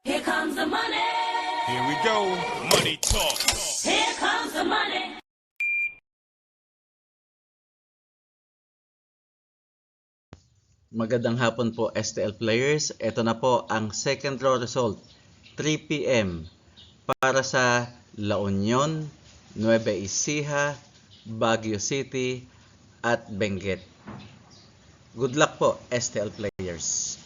Here comes the money. Here we go. Money talk. Here comes the money. Magandang hapon po STL players. Ito na po ang second draw result. 3 p.m. para sa La Union, Nueva Ecija, Baguio City at Benguet. Good luck po STL players.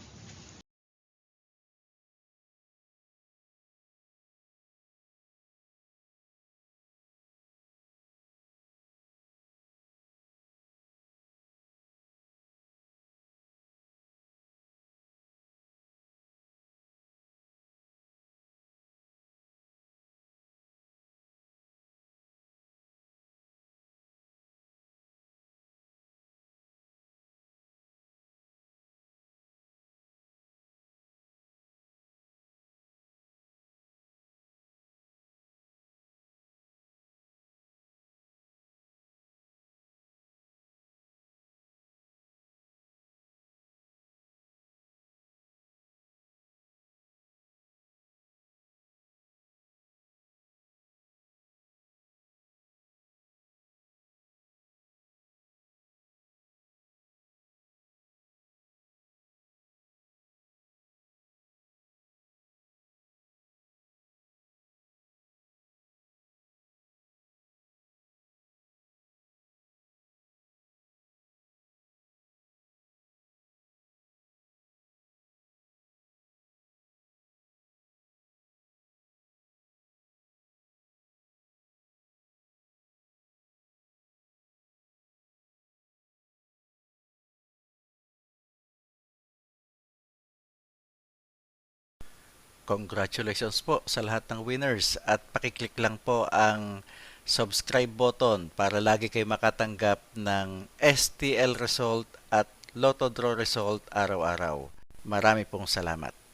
Congratulations po sa lahat ng winners at pakiclick lang po ang subscribe button para lagi kayo makatanggap ng STL result at Lotto Draw result araw-araw. Marami pong salamat.